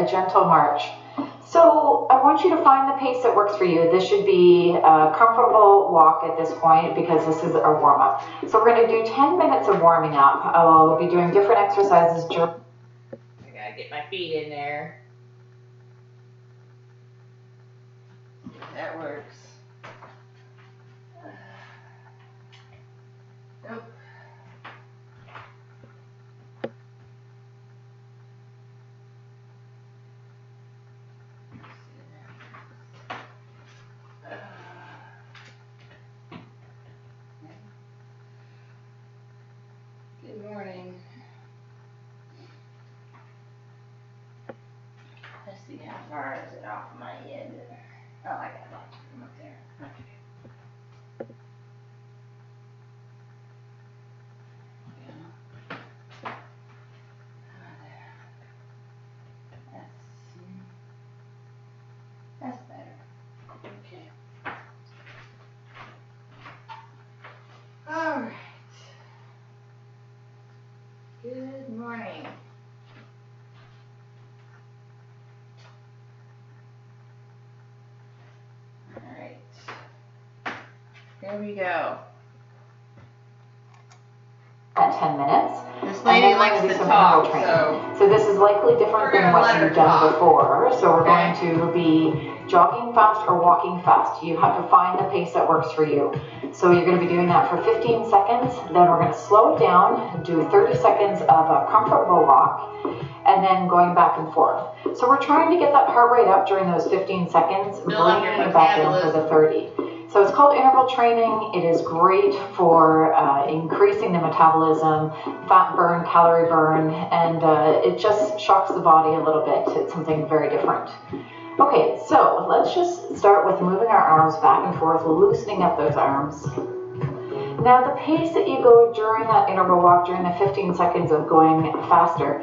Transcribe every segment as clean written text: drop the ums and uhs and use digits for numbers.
A gentle march. So I want you to find the pace that works for you. This should be a comfortable walk at this point because this is our warm up. So we're going to do 10 minutes of warming up. I'll be doing different exercises. I gotta get my feet in there. That works. Nope. Good morning. Let's see how far is it off my head. Oh, I got lots of room up there. Okay. That's better. Okay. All right. Good morning. All right. Here we go. At 10 minutes. This lady likes to talk, so this is likely different than what you've done before. So we're going to be jogging fast or walking fast. You have to find the pace that works for you. So you're going to be doing that for 15 seconds. Then we're going to slow it down, do 30 seconds of a comfortable walk, and then going back and forth. So we're trying to get that heart rate up during those 15 seconds, bringing it back down for the 30. So it's called interval training. It is great for increasing the metabolism, fat burn, calorie burn, and it just shocks the body a little bit. It's something very different. Okay, so let's just start with moving our arms back and forth, loosening up those arms. Now the pace that you go during that interval walk, during the 15 seconds of going faster,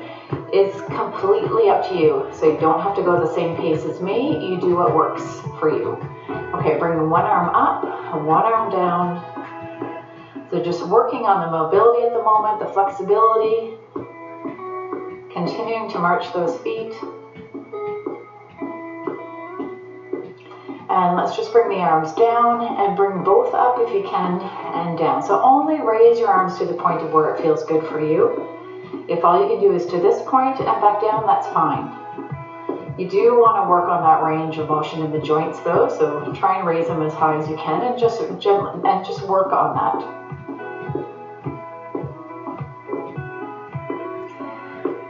is completely up to you. So you don't have to go the same pace as me. You do what works for you. Okay, bring one arm up, one arm down. So just working on the mobility at the moment, the flexibility, continuing to march those feet. And let's just bring the arms down and bring both up if you can and down. So only raise your arms to the point of where it feels good for you. If all you can do is to this point and back down, that's fine. You do want to work on that range of motion in the joints though, so try and raise them as high as you can and just work on that.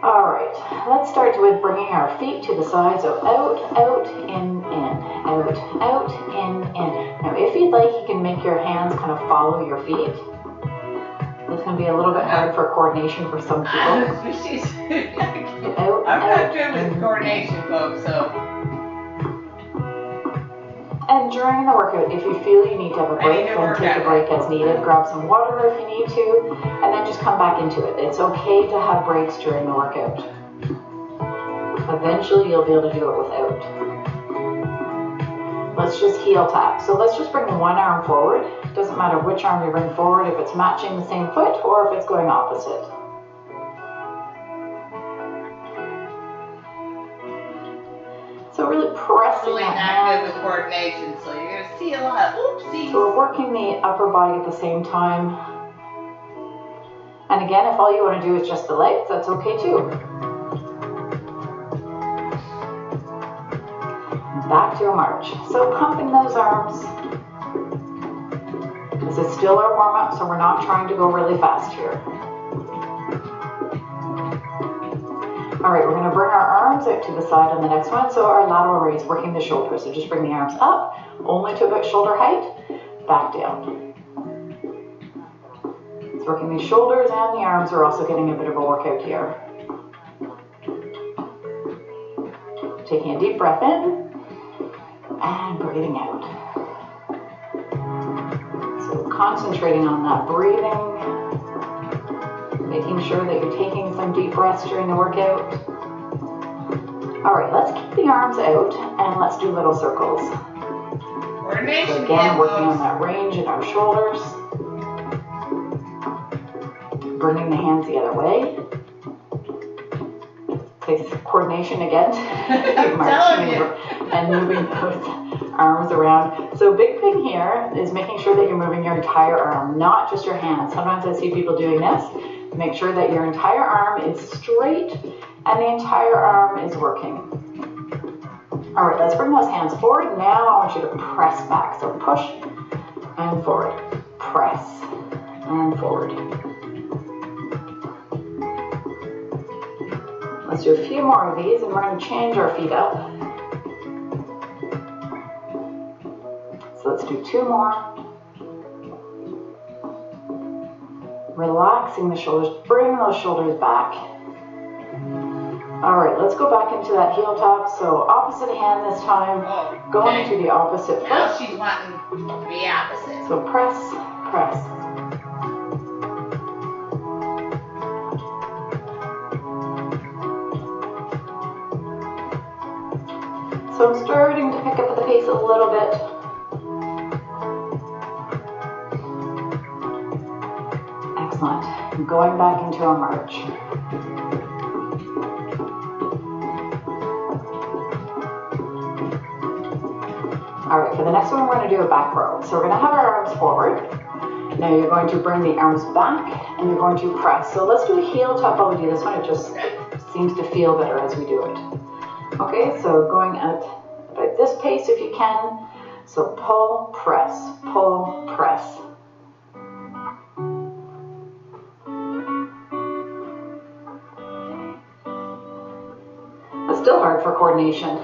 All right, let's start with bringing our feet to the side. So out, out, in, out, out, in. Now, if you'd like, you can make your hands kind of follow your feet. This can be a little bit hard for coordination for some people. I'm not good with coordination, folks, so. And during the workout, if you feel you need to have a break, then take a break as needed. Grab some water if you need to, and then just come back into it. It's okay to have breaks during the workout. Eventually, you'll be able to do it without. Let's just heel tap. So let's just bring one arm forward. Doesn't matter which arm you bring forward, if it's matching the same foot or if it's going opposite. So really pressing really that hand. Really not good with coordination, so you're going to see a lot of oopsies. So we're working the upper body at the same time. And again, if all you want to do is just the legs, that's okay too. Back to a march. So pumping those arms. This is still our warm-up, so we're not trying to go really fast here. All right, we're going to bring our arms out to the side on the next one. So our lateral raise, working the shoulders. So just bring the arms up, only to about shoulder height, back down. It's working the shoulders and the arms are also getting a bit of a workout here. Taking a deep breath in and breathing out. So concentrating on that breathing. Making sure that you're taking some deep breaths during the workout. All right, let's keep the arms out and let's do little circles. So again, working on that range in our shoulders. Bringing the hands the other way. say coordination again. I'm telling you. And moving those arms around. So big thing here is making sure that you're moving your entire arm, not just your hands. Sometimes I see people doing this. Make sure that your entire arm is straight and the entire arm is working. All right, let's bring those hands forward. Now I want you to press back. So push and forward, press and forward. Let's do a few more of these and we're going to change our feet up. So let's do 2 more. Relaxing the shoulders, bring those shoulders back. All right, let's go back into that heel tap. So opposite hand this time, going to the opposite foot. Now she's wanting the opposite. So press, press. So I'm starting to pick up the pace a little bit. Excellent. I'm going back into our march. All right, for the next one, we're going to do a back row. So we're going to have our arms forward. Now you're going to bring the arms back and you're going to press. So let's do a heel tap while we do this one. It just seems to feel better as we do it. Okay, so going at about this pace if you can. So pull, press, pull, press. It's still hard for coordination.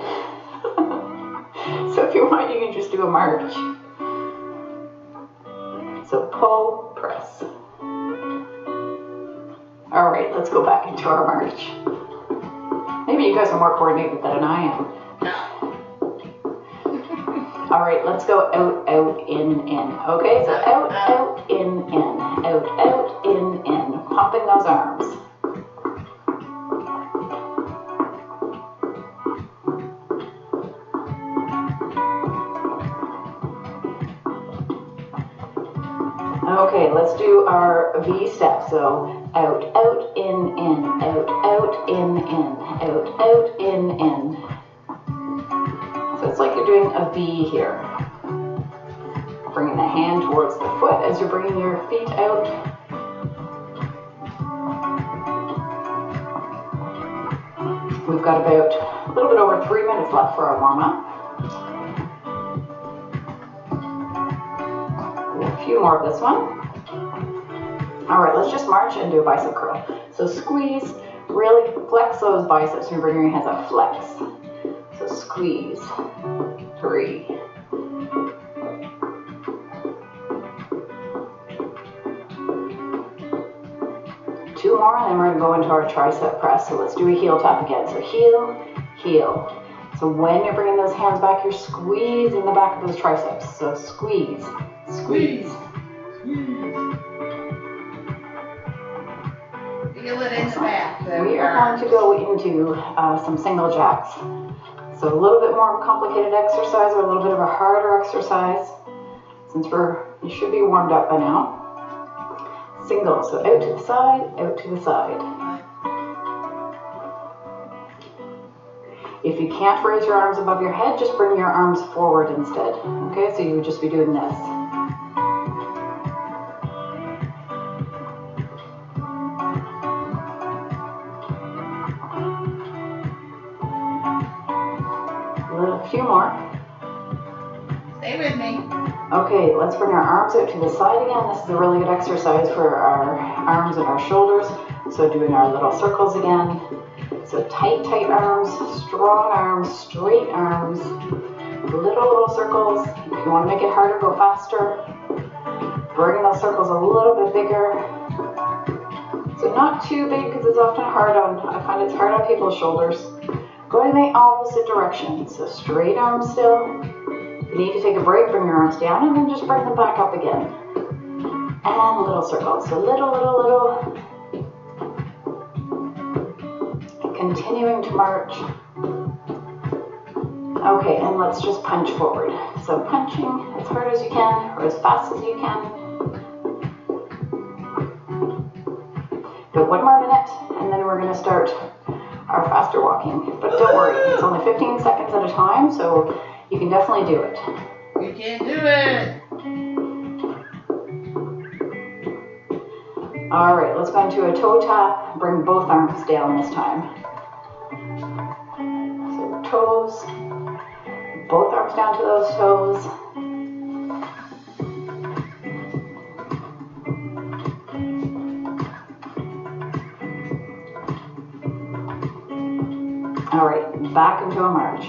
So if you want, you can just do a march. So pull, press. All right, let's go back into our march. Maybe you guys are more coordinated than I am. All right, let's go out, out, in. Okay, so out, out, in. Out, out, in. Pumping those arms. Okay, let's do our V step. So out, out, in, out, out, in, out, out, in. So it's like you're doing a V here. Bringing the hand towards the foot as you're bringing your feet out. We've got about a little bit over 3 minutes left for our warm-up. A few more of this one. All right, let's just march and do a bicep curl. So squeeze, really flex those biceps and bring your hands up, flex. So squeeze, 3. Two more, and then we're gonna go into our tricep press. So let's do a heel tap again. So heel, heel. So when you're bringing those hands back, you're squeezing the back of those triceps. So squeeze, squeeze. Feel it in the back. We are going to go into some single jacks. So a little bit more complicated exercise or a little bit of a harder exercise. Since you should be warmed up by now. Single, so out to the side, out to the side. If you can't raise your arms above your head, just bring your arms forward instead. Okay, so you would just be doing this. A few more. Stay with me. Okay, let's bring our arms out to the side again. This is a really good exercise for our arms and our shoulders. So doing our little circles again. So tight, tight arms, strong arms, straight arms, little circles. If you want to make it harder, go faster. Bring those circles a little bit bigger. So not too big because it's often I find it's hard on people's shoulders. Going the opposite direction. So straight arms still. If you need to take a break, bring your arms down and then just bring them back up again. And little circles. So little. Continuing to march. Okay, and let's just punch forward. So punching as hard as you can or as fast as you can. But 1 more minute and then we're going to start are faster walking. But don't worry, it's only 15 seconds at a time, so you can definitely do it. You can do it! Alright, let's go into a toe tap. Bring both arms down this time. So toes, both arms down to those toes. Alright, back into a march.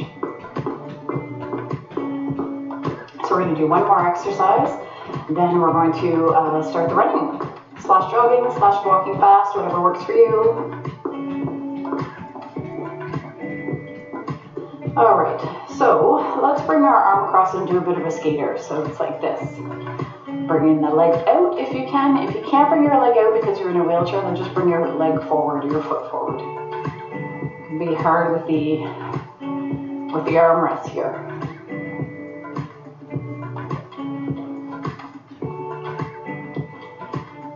So we're going to do one more exercise, then we're going to start the running. Slash jogging, slash walking fast, whatever works for you. Alright, so let's bring our arm across and do a bit of a skater. So it's like this. Bringing the leg out if you can. If you can't bring your leg out because you're in a wheelchair, then just bring your leg forward, your foot forward. It can be hard with the armrest here.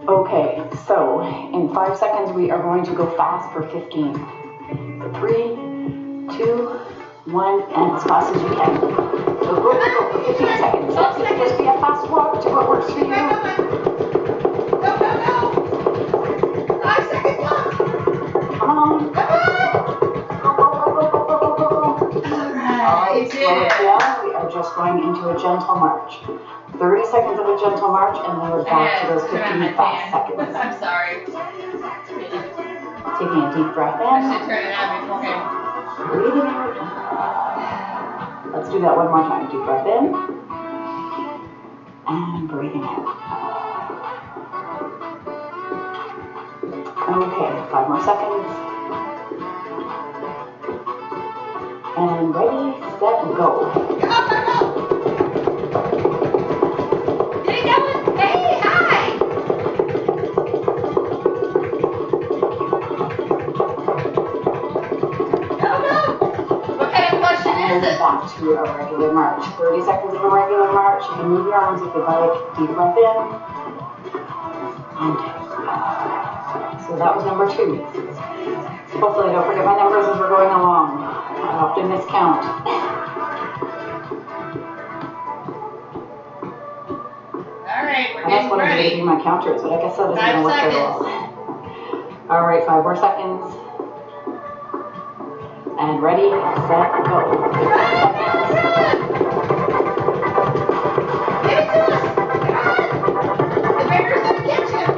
Okay, so in 5 seconds we are going to go fast for 15. So 3, 2, 1, and as fast as you can. So go for 15 seconds. That's it. Just be a fast walk to what works for you. Go! 5 seconds left! Come on. Go. Alright, slow it down. We are just going into a gentle march. 30 seconds of a gentle march, and then we're back to those 15 fast seconds. I'm sorry. Taking a deep breath in. I should turn it on beforehand. Breathing out. Let's do that one more time. Deep breath in. And breathing out. Okay, 5 more seconds. And ready, set, go. Back to a regular march. 30 seconds of a regular march. You can move your arms if you like. Deep breath in. And so that was number 2. Hopefully I don't forget my numbers as we're going along. I often miscount. Alright, we're That's getting what I'm ready. doing my counters, but I guess that isn't going to work very well. Alright, 5 more seconds. And ready, set, go. Give it to us! The bear's gonna catch him!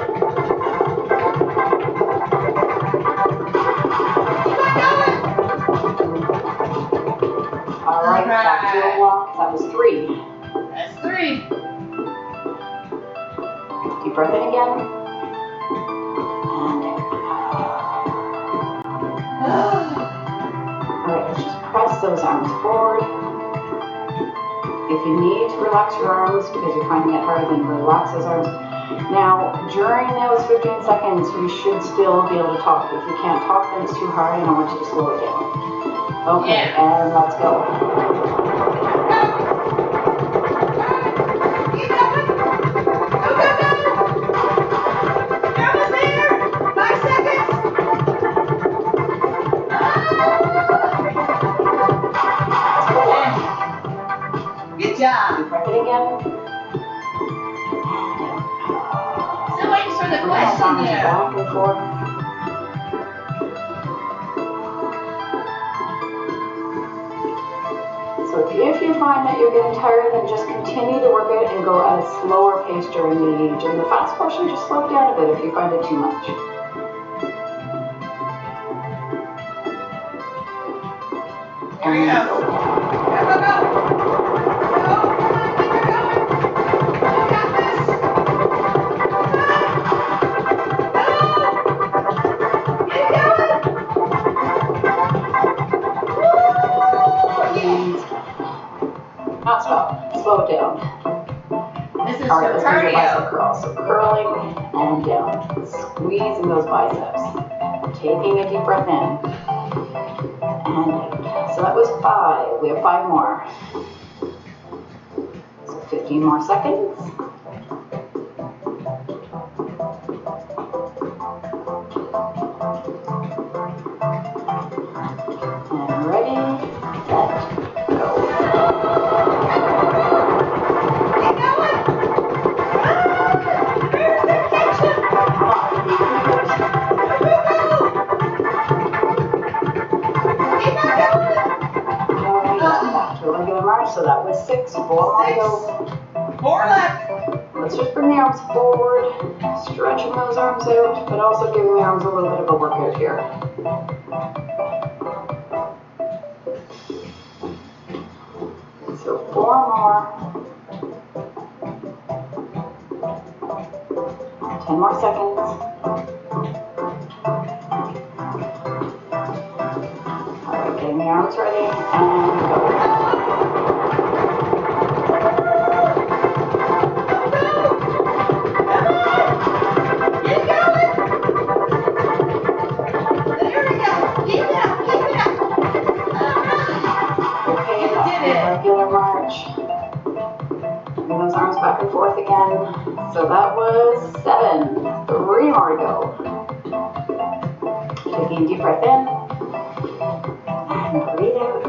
Keep on going! Alright, back to a walk. That was 3. That's 3. Deep breath in again. Alright, let's just press those arms forward. If you need to relax your arms because you're finding it hard, then relax those arms. Now, during those 15 seconds, you should still be able to talk. If you can't talk, then it's too hard, and I want you to slow it down. Okay, and let's go. Good job. Deep breath in again. Still waiting for the Press question arms there. back and forth. So if you find that you're getting tired, then just continue the workout and go at a slower pace during the fast portion. Just slow it down a bit if you find it too much. Here we go. Go. Not stop. Slow it down. This is All right, for let's do the bicep cardio. curl. So curling and down. Squeezing those biceps. Taking a deep breath in. And out. So that was 5. We have 5 more. So 15 more seconds. so that was 6. 4 more to go. 4 left. Let's just bring the arms forward, stretching those arms out, but also giving the arms a little bit of a workout here. So 4 more. 10 more seconds. All right, getting the arms ready and go. Regular march. Bring those arms back and forth again. So that was 7. 3 more to go. Taking a deep breath in. And breathe out.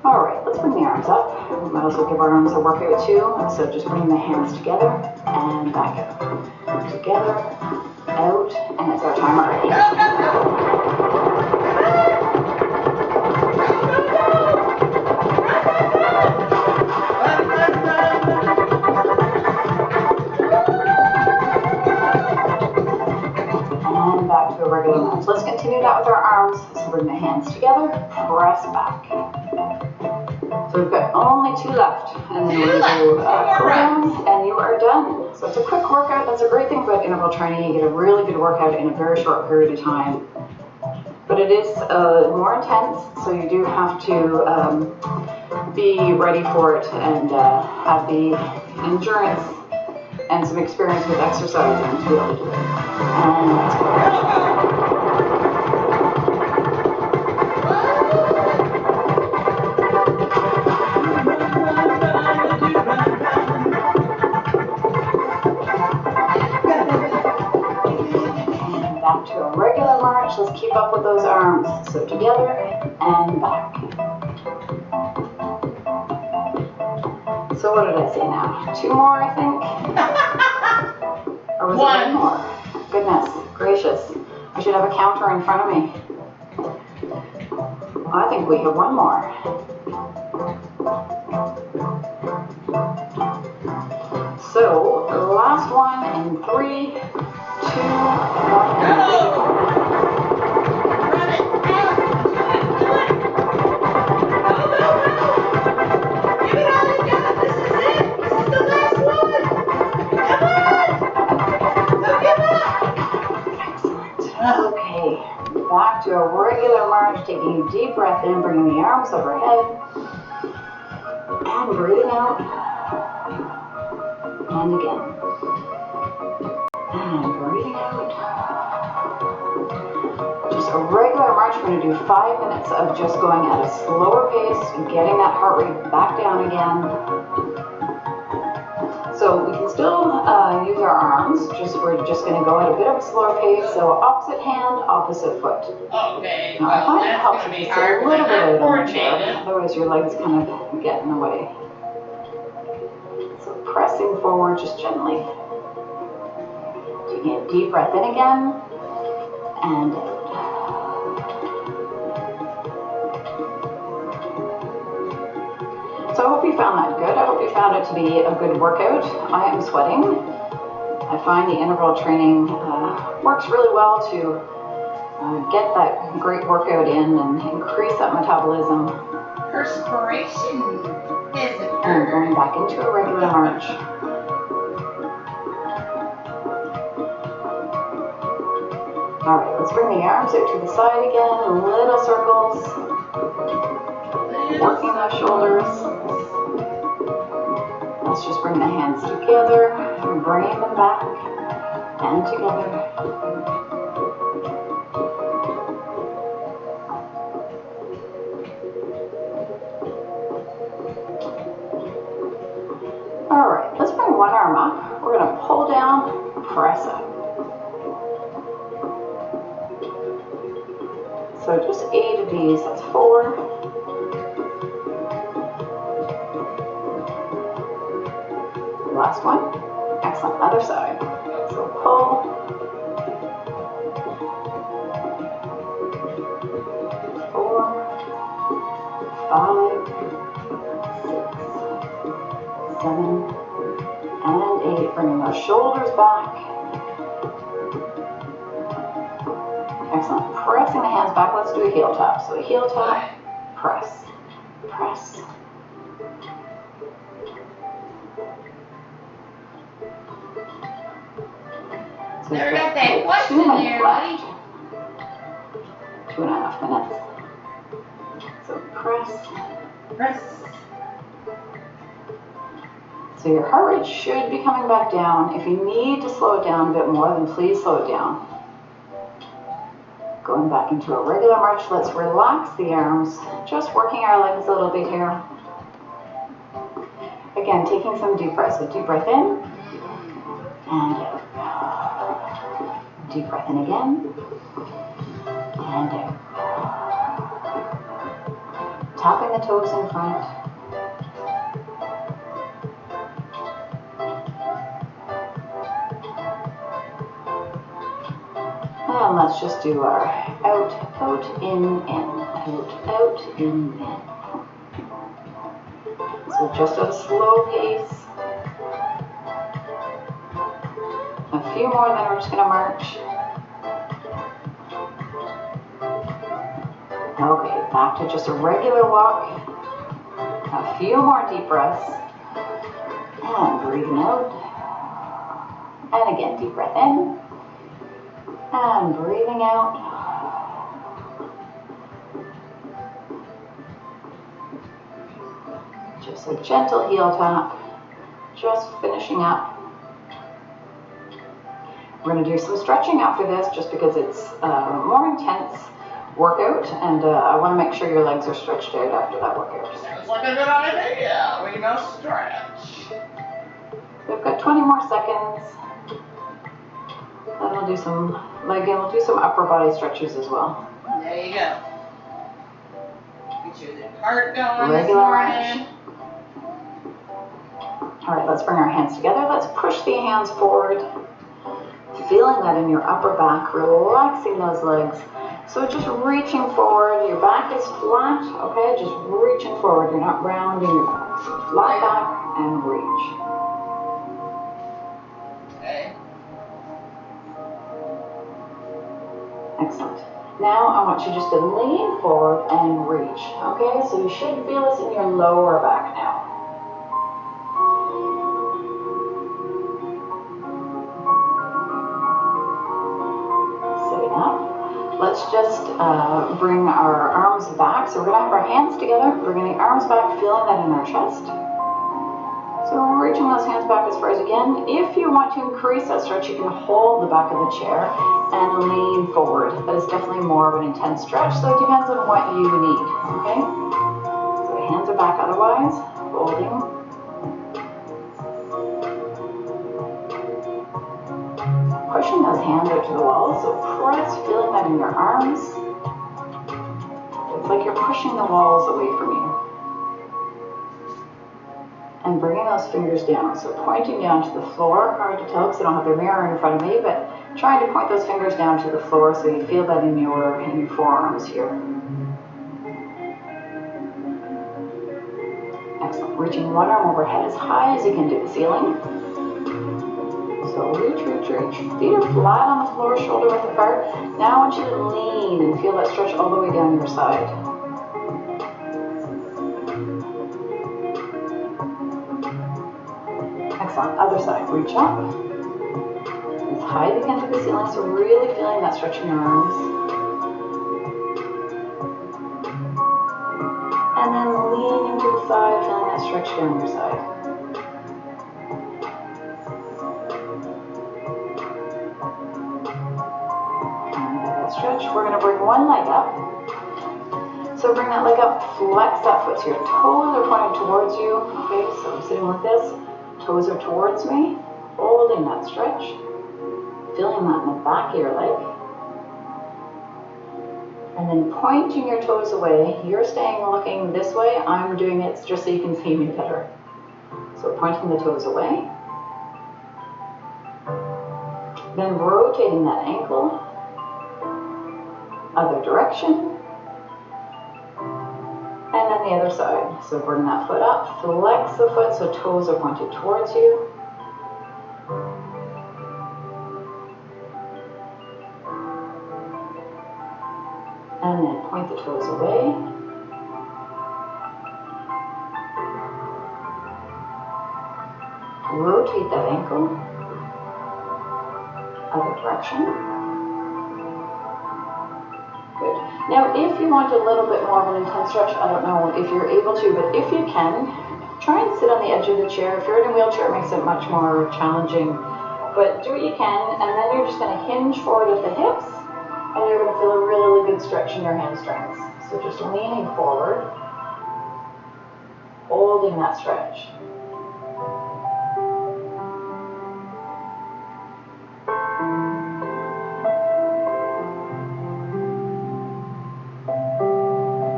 Alright, let's bring the arms up. We might also give our arms a workout too. So just bring the hands together and back up. Together, out, and it's our time already. And back to a regular march. Let's continue that with our arms. So bring the hands together, press back. So we've got only 2 left, and then we'll do cool down, and you are done. So it's a quick workout. That's a great thing about interval training. You get a really good workout in a very short period of time. But it is more intense, so you do have to be ready for it and have the endurance and some experience with exercising to be able to do it. And let's go. To a regular march, let's keep up with those arms. So together and back. So what did I say now? 2 more, I think? Or was it 1 more? Goodness gracious. I should have a counter in front of me. I think we have 1 more. So the last one in 3, 2, 1. Go! Run it! Do it! Go! Give it all you got! This is it! This is the last one! Come on! Don't give up! Excellent. Okay, back to a regular march, taking a deep breath in, bringing the arms overhead, and breathing out. And again. And breathing out. Just a regular march. We're going to do 5 minutes of just going at a slower pace and getting that heart rate back down again. So we can still use our arms. We're just going to go at a bit of a slower pace. So opposite hand, opposite foot. Okay. Now, I find it helps if you sit a little bit out on the chair. Otherwise your legs kind of get in the way. Pressing forward just gently. Taking a deep breath in again and out. So I hope you found that good. I hope you found it to be a good workout. I am sweating. I find the interval training works really well to get that great workout in and increase that metabolism. Perspiration is it? And going back into a regular march. Alright, let's bring the arms out to the side again, little circles. Working those shoulders. Let's just bring the hands together and bring them back and together. Alright, let's bring one arm up. We're going to pull down, press up. So just 8 of these, that's 4. Last one. Excellent, other side. So pull. shoulders back. Excellent. Pressing the hands back. Let's do a heel tap. So a heel tap, press, press. So Never got that question there, buddy. 2.5 minutes. So press. Press. So your heart rate should be coming back down. If you need to slow it down a bit more, then please slow it down. Going back into a regular march, let's relax the arms. Just working our legs a little bit here. Again, taking some deep breaths. So deep breath in and out. Deep breath in again and out. Tapping the toes in front. And let's just do our out, out, in, out, out, in. So just at a slow pace. A few more, then we're just going to march. Okay, back to just a regular walk. A few more deep breaths. And breathing out. And again, deep breath in. And breathing out. Just a gentle heel tap. Just finishing up. We're going to do some stretching after this just because it's a more intense workout, and I want to make sure your legs are stretched out after that workout. Sounds like a good idea. We can stretch. We've got 20 more seconds. Then we'll do some leg and we'll do some upper body stretches as well. There you go. Get your heart going Regular this morning. All right, let's bring our hands together. Let's push the hands forward. Feeling that in your upper back, relaxing those legs. So just reaching forward, your back is flat, okay? Just reaching forward, you're not rounding your back. So flat back and reach. Okay. Excellent. Now I want you just to lean forward and reach, okay? So you should feel this in your lower back now. Sitting up. Let's just bring our arms back. So we're going to have our hands together, bringing the arms back, feeling that in our chest. So we're reaching those hands back as far as you can. If you want to increase that stretch, you can hold the back of the chair and lean forward. That is definitely more of an intense stretch, so it depends on what you need, okay? So the hands are back otherwise, holding. Pushing those hands out to the wall, so press, feeling that in your arms. It's like you're pushing the walls away from you. And bringing those fingers down, so pointing down to the floor. Hard to tell because I don't have the mirror in front of me, but trying to point those fingers down to the floor so you feel that in your forearms here. Excellent. Reaching one arm overhead as high as you can to the ceiling. So reach, reach, reach. Feet are flat on the floor, shoulder width apart. Now I want you to lean and feel that stretch all the way down your side. Excellent. Other side. Reach up. As high as you can to the ceiling, so really feeling that stretch in your arms. And then leaning to the side, feeling that stretch down your side. Stretch. We're going to bring one leg up. So bring that leg up, flex that foot. So your toes are pointed towards you. Okay, so I'm sitting like this. Toes are towards me. Holding that stretch. Feeling that in the back of your leg. And then pointing your toes away. You're staying looking this way. I'm doing it just so you can see me better. So pointing the toes away. Then rotating that ankle. Other direction, and then the other side. So bring that foot up, flex the foot so toes are pointed towards you. And then point the toes away. Rotate that ankle. Other direction. Good. Now, if you want a little bit more of an intense stretch, I don't know if you're able to, but if you can, try and sit on the edge of the chair. If you're in a wheelchair, it makes it much more challenging. But do what you can, and then you're just going to hinge forward at the hips, and you're going to feel a really good stretch in your hamstrings. So just leaning forward, holding that stretch.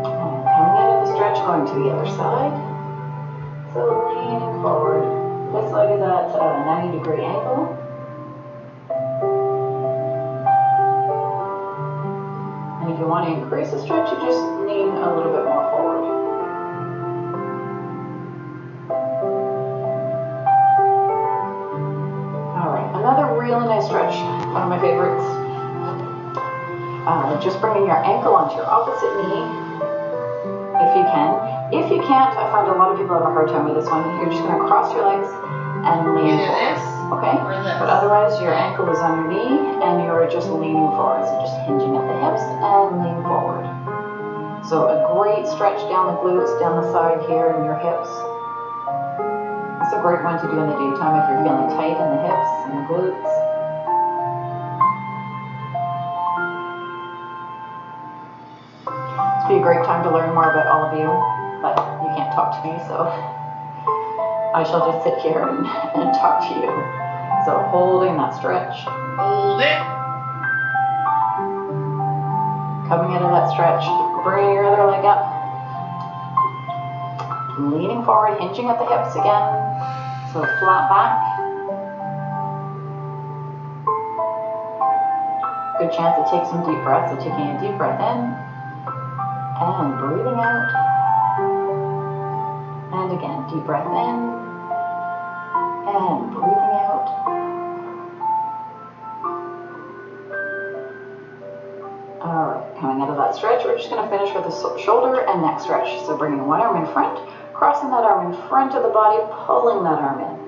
And coming out of the stretch, going to the other side. So leaning forward. This leg is at a 90-degree angle. And if you want to increase the stretch, you just lean a little bit more forward. Alright, another really nice stretch, one of my favorites. Just bringing your ankle onto your opposite knee, if you can. If you can't, I find a lot of people have a hard time with this one. You're just going to cross your legs and lean forward. Okay? But otherwise, your ankle is on your knee and you're just leaning forward. So just hinging at the hips and lean forward. So a great stretch down the glutes, down the side here in your hips. It's a great one to do in the daytime if you're feeling tight in the hips and the glutes. It's be a great time to learn more about all of you, but you can't talk to me, so I shall just sit here and talk to you. So holding that stretch. Hold it. Coming out of that stretch, bring your other leg up. Leaning forward, hinging at the hips again. So flat back. Good chance to take some deep breaths. So taking a deep breath in and breathing out. And again, deep breath in and breathing out. Alright, coming out of that stretch, we're just going to finish with a shoulder and neck stretch. So bringing one arm in front, crossing that arm in front of the body, pulling that arm in.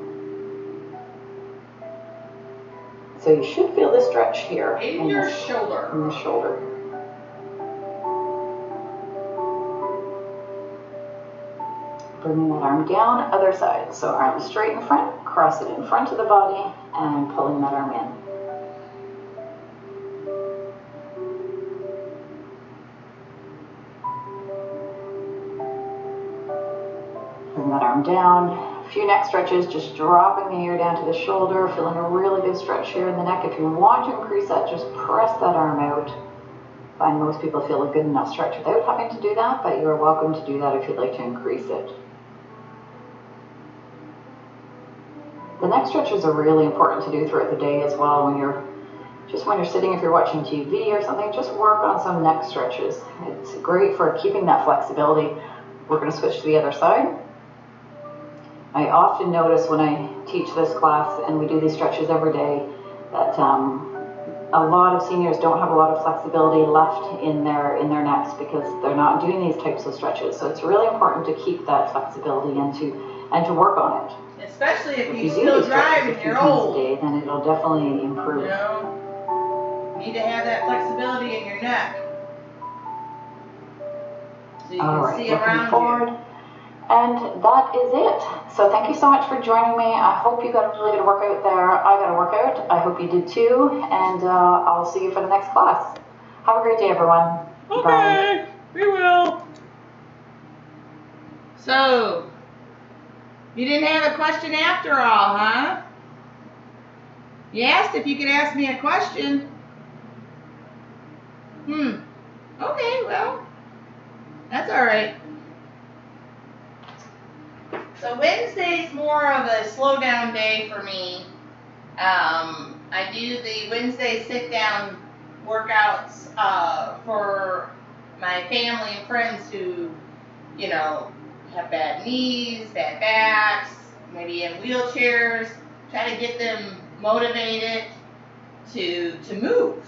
So you should feel the stretch here. In your shoulder. In the shoulder. Bringing that arm down, other side. So arm straight in front, cross it in front of the body, and pulling that arm in. Bring that arm down. A few neck stretches, just dropping the ear down to the shoulder, feeling a really good stretch here in the neck. If you want to increase that, just press that arm out. I find most people feel a good enough stretch without having to do that, but you are welcome to do that if you'd like to increase it. The neck stretches are really important to do throughout the day as well. When you're sitting, if you're watching TV or something, just work on some neck stretches. It's great for keeping that flexibility. We're going to switch to the other side. I often notice when I teach this class and we do these stretches every day that a lot of seniors don't have a lot of flexibility left in their necks because they're not doing these types of stretches. So it's really important to keep that flexibility and to work on it. Especially if you still drive and you're old. Day, then it'll definitely improve. You know, you need to have that flexibility in your neck. So you can see around forward. you. And that is it. So thank you so much for joining me. I hope you got a really good workout there. I got a workout. I hope you did too. And I'll see you for the next class. Have a great day, everyone. Okay, Bye. We will. So, you didn't have a question after all, huh? You asked if you could ask me a question. Okay, well, that's all right. So Wednesday's more of a slow down day for me. I do the Wednesday sit down workouts for my family and friends who, you know, have bad knees, bad backs, maybe in wheelchairs. Try to get them motivated to move.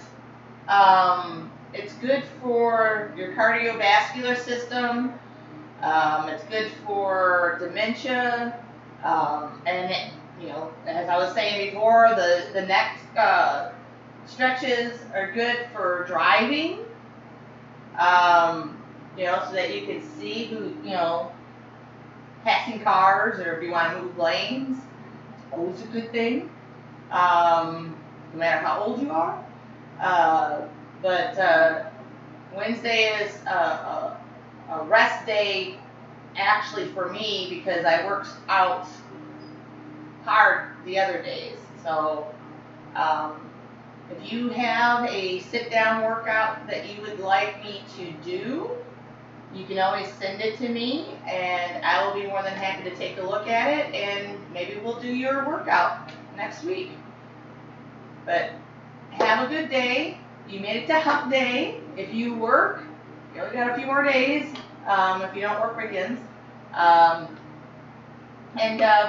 It's good for your cardiovascular system. It's good for dementia. And it, you know, as I was saying before, the neck stretches are good for driving. You know, so that you can see who, you know, passing cars, or if you want to move lanes. It's always a good thing. No matter how old you are. But Wednesday is a rest day, actually, for me, because I work out hard the other days. So if you have a sit-down workout that you would like me to do, you can always send it to me, and I will be more than happy to take a look at it, and maybe we'll do your workout next week. But have a good day. You made it to hump day. If you work, you only got a few more days. If you don't work weekends. And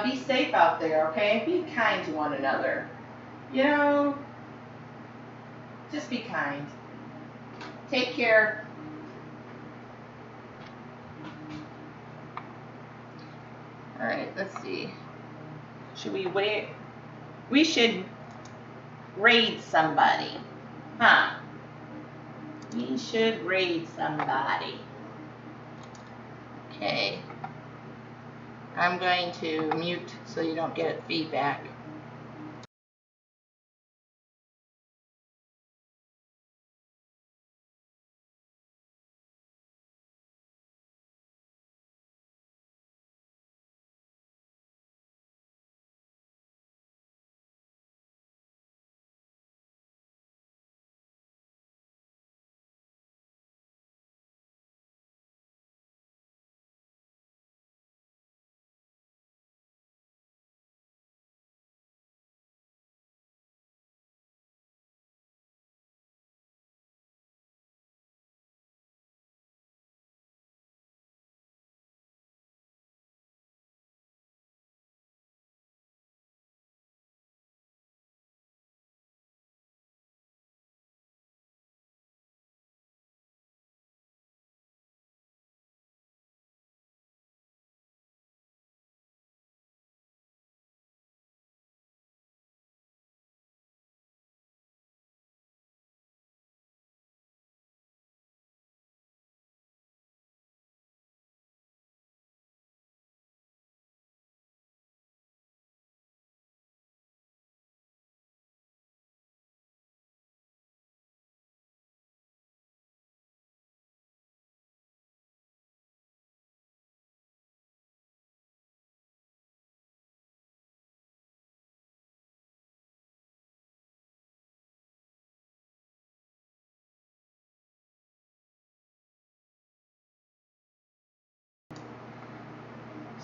be safe out there, okay? Be kind to one another. You know, just be kind. Take care. All right, let's see. Should we wait? We should raid somebody. Huh? We should raid somebody. Okay. I'm going to mute so you don't get feedback.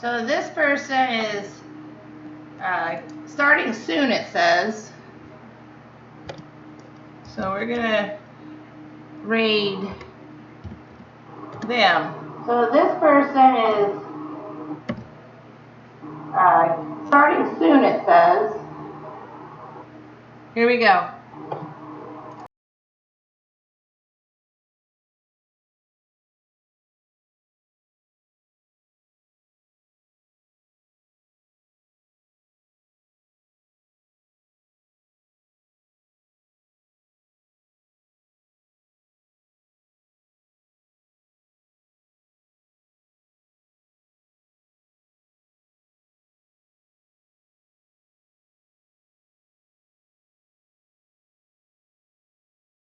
So this person is starting soon, it says. So we're gonna raid them. So this person is starting soon, it says. Here we go.